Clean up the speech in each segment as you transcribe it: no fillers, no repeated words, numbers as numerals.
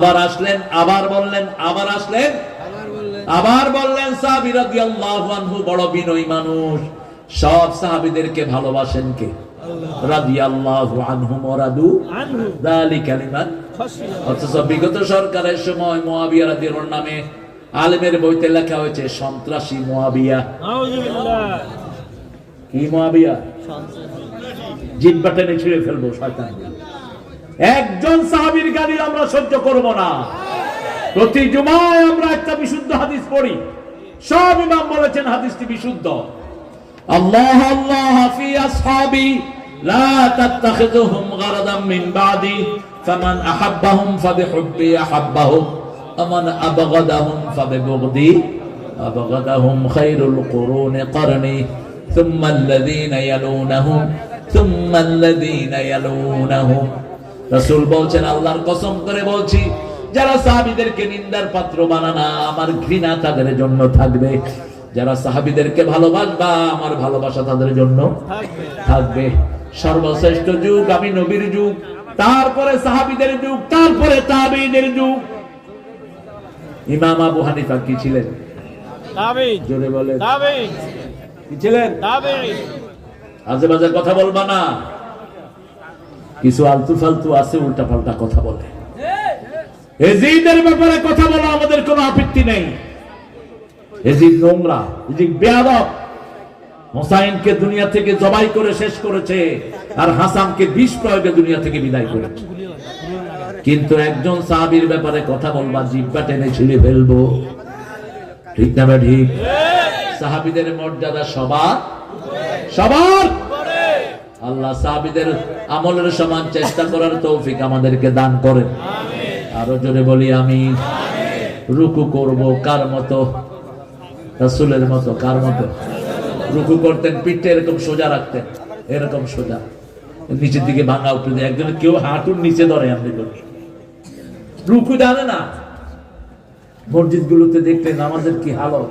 আবার আসলেন, আবার বললেন, আবার আসলেন, আবার বললেন। সাহাবী রাদিয়াল্লাহু আনহু বড় বিনয়ী মানুষ, সব সাহাবীদেরকে ভালোবাসেন কে? রাদিয়াল্লাহু আনহুম ওয়া রাদু আনহু যালিকা লিমান খাশিয়া। অথচ বিগত সরকারের সময় মুয়াবিয়া রাদিয়াল্লাহু নামে আলেমের বইতে লেখা হয়েছে সন্ত্রাসী মুয়াবিয়া। নাউযুবিল্লাহ। কি মুয়াবিয়া? জিহ্বা টেনে ছিঁড়ে ফেলবো শয়তান। একজন সাহাবীর গালি আমরা সহ্য করব না। প্রতি জুমায় আমরা একটা বিশুদ্ধ হাদিস পড়ি, সব ইমাম বলেছেন হাদিসটি বিশুদ্ধ। আল্লাহ আল্লাহ ফি আসহাবি লা তাত্তাখিযুহুম গারাদাম মিন বাদি ফামান আহাব্বাহুম ফাবিহুব্বি আহাব্বাহুম ওয়ামান আবগাদাহুম ফাবিবুগদি আবগাদাহুম খায়রুল কুরুনি করনি সুম্মা আল্লাযীনা ইয়ালুনাহুম সুম্মা আল্লাযীনা ইয়ালুনাহুম। রাসূল বলছেন, আল্লাহর কসম করে বলছি, যারা সাহাবীদেরকে নিন্দার পাত্র বানানা, আমার ঘৃণা তাদের জন্য থাকবে। যারা সাহাবীদেরকে ভালোবাসবা, আমার ভালোবাসা তাদের জন্য থাকবে। সর্বশ্রেষ্ঠ যুগ আমি নবীর যুগ, তারপরে সাহাবীদের যুগ, তারপরে তাবেঈদের যুগ। ইমাম আবু হানিফা কি ছিলেন? তাবেঈ। জোরে বলেন। তাবেঈ। কি ছিলেন? তাবেঈ। আজে বাজে কথা বলবা না। কিছু আলতু ফালতু আছে, উল্টা পাল্টা কথা বলে। এজিদের ব্যাপারে কথা বলা আমাদের কোনো আপত্তি নেই। এজিদ নোংরা, এজিদ বেয়াদব। হোসাইনকে দুনিয়া থেকে জবাই করে শেষ করেছে, আর হাসানকে বিষ প্রয়োগে দুনিয়া থেকে বিদায় করেছে। কিন্তু একজন সাহাবীর ব্যাপারে কথা বলবা, জিহ্বা টেনে ছিঁড়ে ফেলবো। ঠিক না ঠিক? সাহাবীদের মর্যাদা সবার সবার। আল্লাহ সাহাবীদের আমলের সমান চেষ্টা করার তৌফিক আমাদেরকে দান করেন। আরো জোরে বলি আমিন। রুকু করব কার মতো? রাসূলের মতো। কার মতো? রুকু করতেন পিঠটা এরকম সোজা রাখতেন, এরকম সোজা, নিচের দিকে ভাঙা উপরে। একজন কেউ হাঁটুর নিচে ধরে, আপনি রুকু জানে না। মসজিদ গুলোতে দেখতেন নামাজের কি হালত।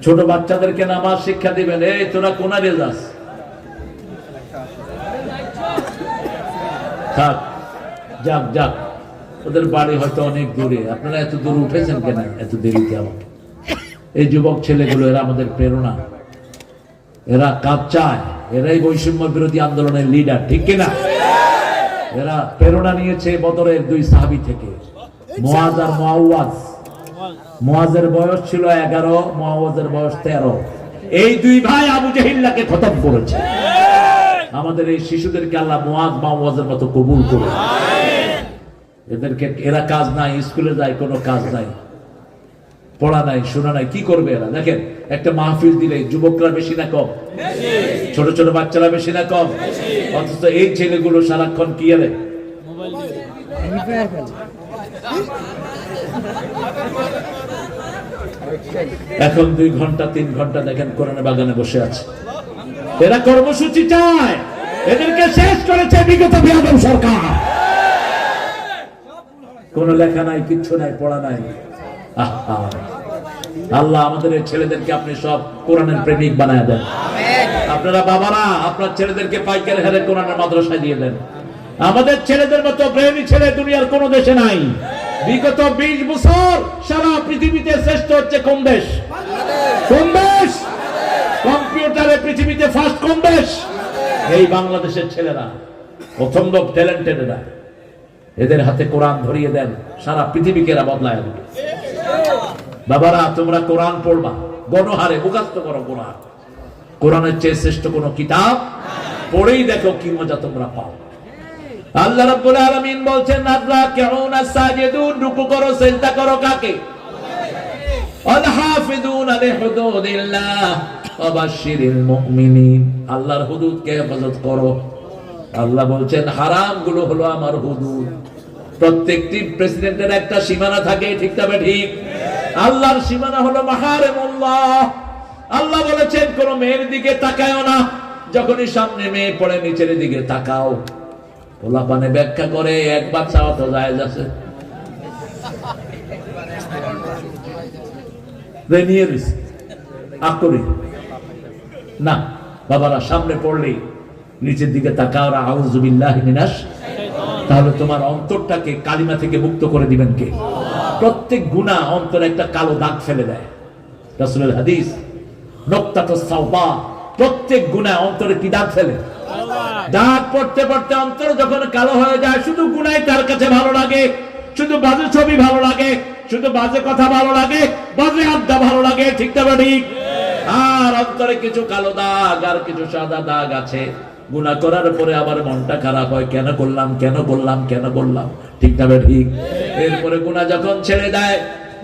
ছোট বাচ্চাদেরকে নামাজ শিক্ষা দিবেন, এই তোরা কোনারে যাস, থাক, যাক যাক। ওদের বাড়ি হয়তো অনেক দূরে, আপনারা এত দূর উঠেছেন কেন এত দেরিতে? আমাকে এই যুবক ছেলেগুলো, এরা আমাদের প্রেরণা, এরা কাজ চায়, এরাই বৈষম্য বিরোধী আন্দোলনের লিডার, ঠিক কিনা? এরা প্রেরণা নিয়েছে বদরের দুই সাহাবী থেকে, মুআজ আর মুআওয়াজ। মুআজের বয়স ছিল 11, মুআওয়াজের বয়স 13। এই দুই ভাই আবু জাহিলকে খতম করেছে। আমাদের এই শিশুদেরকে আল্লাহ মুআজ মুআওয়াজের মতো কবুল করুন। এদেরকে, এরা কাজ নাই, স্কুলে যায়, কোনো কাজ নাই, পড়া নাই, শোনা নাই, কি করবে এরা? দেখেন, একটা মাহফিল দিলে যুবকরা বেশি না কম? ছোট ছোট বাচ্চারা বেশি না কম? অথচ এই ছেলেগুলো সারাক্ষণ কি এলে এখন 2 ঘন্টা 3 ঘন্টা দেখেন কোরআনের বাগানে বসে আছে। এরা কর্মসূচি চায়, এদেরকে শেষ করেছে বিগত বিয়াদব সরকার। কোন লেখা নাই, কিচ্ছু নাই, পড়া নাই। আল্লাহ আমাদের এই ছেলেদেরকে আপনি সব কোরআনের প্রেমিক বানায় দেন। আপনারা বাবারা আপনার ছেলেদেরকে পাইকারি হারে কোরআনের মাদ্রাসায় দিয়ে দেন। আমাদের ছেলেদের মতো প্রেমী ছেলে দুনিয়ার কোন দেশে নাই। বিগত 20 বছর সারা পৃথিবীতে শ্রেষ্ঠ হচ্ছে কোন দেশ? কোন দেশ? কম্পিউটারে পৃথিবীতে ফার্স্ট কোন দেশ? এই বাংলাদেশের ছেলেরা, প্রথম লোক ট্যালেন্টেড এরা। এদের হাতে কোরআন ধরিয়ে দেন, সারা পৃথিবীকে এরা বদলায় দেবে। বাবারা তোমরা কোরআন পড়বা, গণহারে মুখস্থ করো কোরআন। কোরআনের চেয়ে শ্রেষ্ঠ কোন কিতাব পড়েই দেখো কি মজা তোমরা পাও। আল্লাহ রাব্বুল আলামিন বলছেন, আল্লাহকে সাজিদুন, রুকু করো, সিজদা করো কাকে? আল হাফিজুনা লিহুদুদিল্লাহ ওয়া বাশশিরিল মুমিনিন। আল্লাহর হুদুদকে হেফাজত করো। আল্লাহ বলছেন হারাম গুলো হলো আমার হুদুদ। প্রত্যেকটি প্রেসিডেন্টের একটা সীমানা থাকে, ঠিক তবে ঠিক? আল্লাহর সীমানা হলো মাহারিমুল্লাহ। আল্লাহ বলেছেন কোন মেয়ের দিকে তাকায়ও না, যখনই সামনে মেয়ে পড়ে নিচের দিকে তাকাও। পোলাপানে ব্যাখ্যা করে একবার চাওয়া তো জায়েজ আছে, না বাবারা সামনে পড়লেই নিচের দিকে তাকাও। আউযু বিল্লাহি মিনাশ তাহলে তোমার অন্তরটাকে কালিমা থেকে মুক্ত করে দিবেন কে? প্রত্যেক গুনাহ অন্তরে একটা কালো দাগ ফেলে দেয়। রাসূলের হাদিস, নুকতাতুস সাওবা, প্রত্যেক গুনাহ অন্তরে কি দাগ ফেলে? দাগ পড়তে পড়তে অন্তর যখন কালো হয়ে যায়, শুধু গুনাহই তার কাছে ভালো লাগে, শুধু বাজে ছবি ভালো লাগে, শুধু বাজে কথা ভালো লাগে, বাজে আড্ডা ভালো লাগে, ঠিক না ঠিক? আর অন্তরে কিছু কালো দাগ আর কিছু সাদা দাগ আছে। গুনাহ করার পরে আবার মনটা খারাপ হয়, কেন করলাম, কেন করলাম, কেন করলাম, ঠিক না ঠিক? এরপরে গুনাহ যখন ছেড়ে দেয়,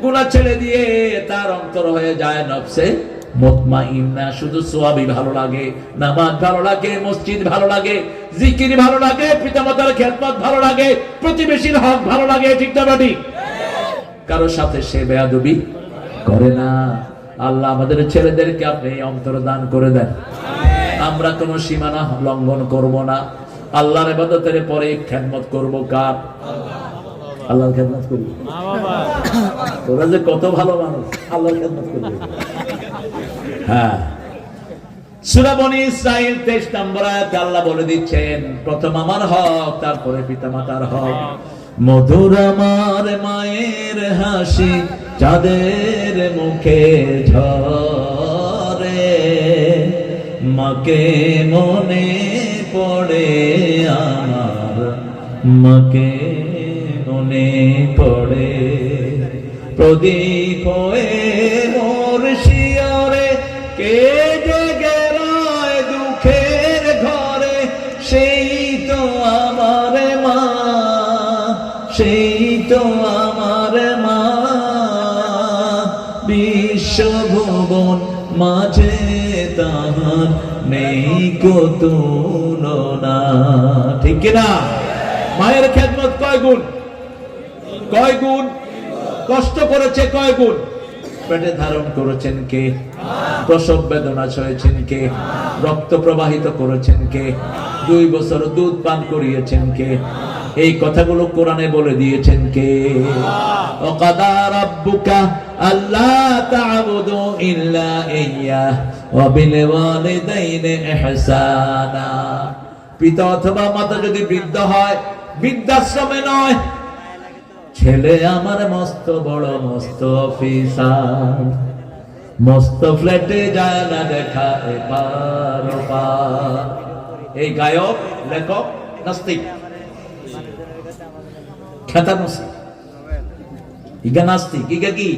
গুনাহ ছেড়ে দিয়ে তার অন্তর হয়ে যায় নফসে মুতমাইন্না, শুধু সওয়াবই ভালো লাগে, নামাজ ভালো লাগে, মসজিদ ভালো লাগে, জিকির ভালো লাগে, পিতামাতার খেদমত ভালো লাগে, প্রতিবেশীর হক ভালো লাগে, ঠিক না ঠিক? কারো সাথে সে বেয়াদবি করে না। আল্লাহ আমাদের ছেলেদেরকে আপনি অন্তর দান করে দেন। আমরা কোনো সীমানা লঙ্ঘন করব না। আল্লাহর ইবাদতের পরে খেদমত করব কার? আল্লাহর খেদমত করব। তোরা যে কত ভালো মানুষ, আল্লাহর খেদমত করবে। হ্যাঁ, সূরা বনী ইসরাঈল 23 নম্বর আয়াতে আল্লাহ বলে দিচ্ছেন, প্রথম আমার হক, তারপরে পিতামাতার হক। মধুর আমার মায়ের হাসি চাঁদের মুখে ঝরে, মাকে মনে পড়ে আমার, মাকে মনে পড়ে। প্রদীপ হয়ে মোর শিয়রে কে জেগে রয় দুঃখের ঘরে, সেই তো আমার মা, সেই তো আমার মা। বিশ্বভুবন মাঝে তাহার নেই কো তুলনা, ঠিক কিনা? মায়ের খেদমত কয় গুণ? কয় গুণ? কষ্ট করেছে কয় গুণ? পেটে ধারণ করেছেন কে? প্রসব বেদনা সয়েছেন কে? রক্ত প্রবাহিত করেছেন কে? 2 বছর দুধ পান করিয়েছেন কে? এই কথাগুলো কোরআনে বলে দিয়েছেন কে? ওয়াকাদা রাব্বুকা আল্লা তা'বুদু ইল্লা ইয়্যাহ ওয়া বিল ওয়ালিদাইনি ইহসানা। পিতা অথবা মাতা যদি বৃদ্ধ হয়, বৃদ্ধাশ্রমে নয়, ছেলে আমার মস্ত বড় মস্ত অফিসার, মস্ত ফ্ল্যাটে যায় না দেখা এপার ওপার। এই গায়ক, লেখক, নাস্তিক, খ্যাতানসি, ইগা নাস্তিক, ইগা কি?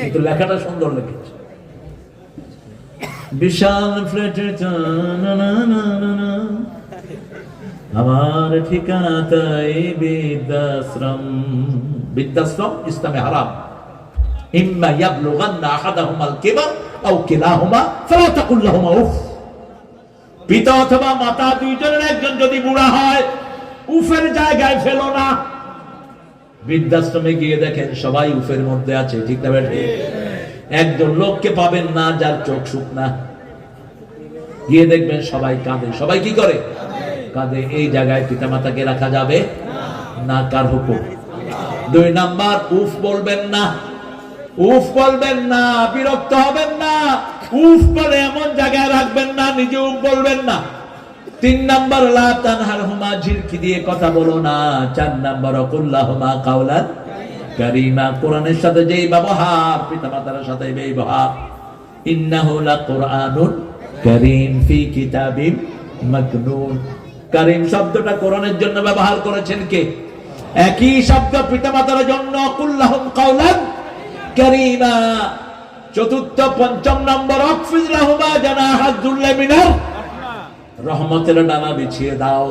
কিন্তু লেখাটা সুন্দর লিখেছে। বিশাল ফ্ল্যাটে আমার ঠিকানা তাই বৃদ্ধাশ্রম। বৃদ্ধাশ্রম ইসলামে হারাম। ইম্মা ইয়াবলুগান্না আহাদাহুমাল কিবার আও কিলাহুমা ফালা তাকুল লাহুমা উফ। পিতা অথবা মাতা দুইজনের একজন যদি বুড়া হয়, উফের জায়গায় ফেলো না। বৃদ্ধাশ্রমে গিয়ে দেখেন সবাই উফের মধ্যে আছে, ঠিক না বেঠিক? একজন লোককে পাবেন না যার চোখ শুকনা। গিয়ে দেখবেন সবাই কাঁদে। সবাই কি করে? কাঁদে। এই জায়গায় পিতামাতাকে রাখা যাবে না। কার হুকুম? 2 নাম্বার, উফ বলবেন না। উফ বলবেন না, বিরক্ত হবেন না। উফ বলে এমন জায়গায় রাখবেন না, নিজে উফ বলবেন না। 3 নাম্বার, লা তানহারহুমা, ঝিরকি দিয়ে কথা বলো না। 4 নাম্বার, কুল্লাহুমা কাওলান কারীমা, কোরআনের সাথে যেই ব্যবহার, পিতামাতার সাথে এই ব্যবহার। ইন্নাহু লাকুরআনুন কারীম ফি কিতাবিম মাকনুন। কারীম শব্দটা কোরআনের জন্য ব্যবহার করেছেন কে? একই শব্দ পিতামাতার জন্য, কুল্লাহুম কাওলান কারীমা। 4, 5 নম্বর, আখফিজ লাহুমা জানাহাদ যুল্লি মিনার রহমতের ডানা বিছিয়ে দাও।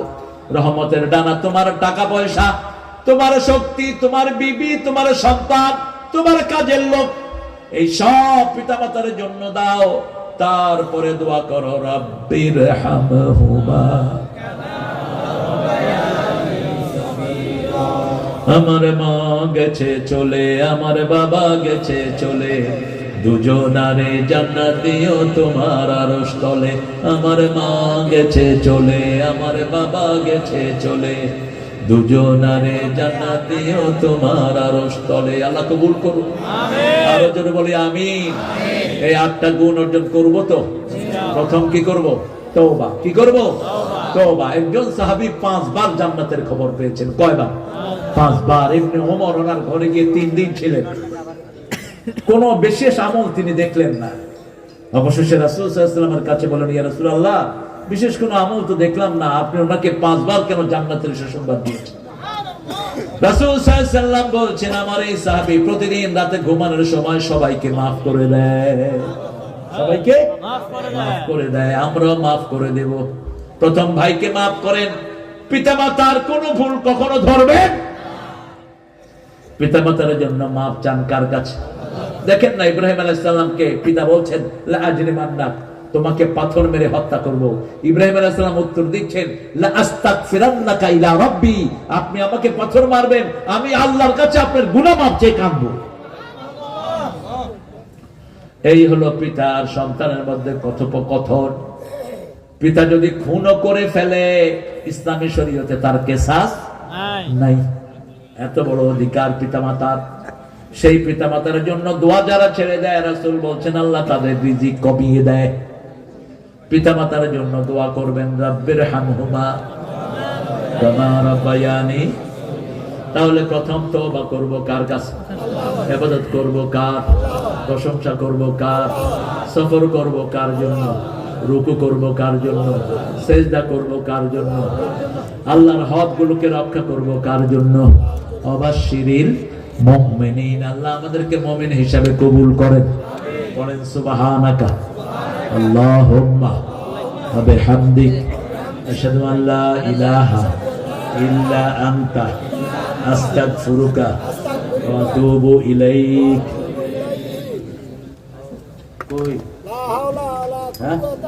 রহমতের ডানা তোমার টাকা পয়সা, তোমার শক্তি, তোমার বিবি, তোমার সন্তান, তোমার কাজের লোক, এই সব পিতামাতার জন্য দাও। তারপরে দোয়া করো, রাব্বির হামহুমা। আমার মা গেছে চলে, আমার বাবা গেছে চলে, দুজনারে জান্নাত দিও তোমার আরশ তলে। আমার মা গেছে চলে, আমার বাবা গেছে চলে, দুজনারে জান্নাত দিও তোমার আরশ তলে। আল্লাহ কবুল করুন, আমিন। আরো জোরে বলি আমিন। এই 8টা গুণ অর্জন করব তো? প্রথম কি করব? তওবা। কি করব? তওবা। তওবা। একজন সাহাবী 5 বার জান্নাতের খবর পেয়েছেন। কয়বার? 5 বার। ইবনে ওমর ওনার ঘরে গিয়ে 3 দিন ছিলেন, কোনো বিশেষ আমল তিনি দেখলেন না। অবশেষে রাসূল সাল্লাল্লাহু আলাইহি ওয়াসাল্লামের কাছে বলেন, ইয়া রাসূলুল্লাহ, বিশেষ কোনো আমল তো দেখলাম না, আপনি ওনাকে 5 বার কেন জান্নাতের সুসংবাদ দিয়েছেন? রাসূল সাল্লাল্লাহু আলাইহি ওয়াসাল্লাম বলছেন, আমার এই সাহাবী প্রতিদিন রাতে ঘুমানোর সময় সবাইকে মাফ করে দেয়, সবাইকে মাফ করে দেয়, আমরাও মাফ করে দেব। প্রথম ভাইকে মাফ করেন। পিতামাতার কোনো ভুল কখনো ধরবেন? পিতামাতার জন্য মাফ চান কার কাছে? দেখেন না, ইব্রাহিম আলাইহিস সালামকে পিতা বলছেন, লা আজরিমান্নাক, তোমাকে পাথর মেরে হত্যা করব। ইব্রাহিম আলাইহিস সালাম উত্তর দিচ্ছেন, লা আস্তাগফিরান্নাকা ইলা রাব্বি, আপনি আমাকে পাথর মারবেন, আমি আল্লাহর কাছে আপনার গুনাহ মাফ চেয়ে কাঁদবো। এই হলো পিতার সন্তানের মধ্যে কথোপকথন। পিতা যদি খুনও করে ফেলে, ইসলামী শরীয়তে তার কিসাস নাই। এত বড় অধিকার পিতামাতার। সেই পিতামাতার জন্য দোয়া যারা ছেড়ে দেয়, রাসূল বলছেন আল্লাহ তাদের রিজিক কমিয়ে দেয়। পিতামাতার জন্য দোয়া করবেন, রাব্বির হামহুমা কামা রাব্বায়ানি। তাহলে প্রথম তওবা করব কার কাছে? ইবাদত করব কার? প্রশংসা করব কার? সফর করব কার জন্য? রুকু করব কার জন্য? সিজদা করব কার জন্য? আল্লাহর হকগুলোকে রক্ষা করব কার জন্য? অবাশশিরিল মুমিনিন। আল্লাহ আমাদেরকে মুমিন হিসাবে কবুল করেন। পড়েন সুবহানাকা আল্লাহুম্মা ওয়া বিহামদিক আশহাদু আন লা ইলাহা ইল্লা আনতা আস্তাগফিরুকা ওয়া আতুবু ইলাইক। কই লা হাওলা ওয়ালা কুওয়াতা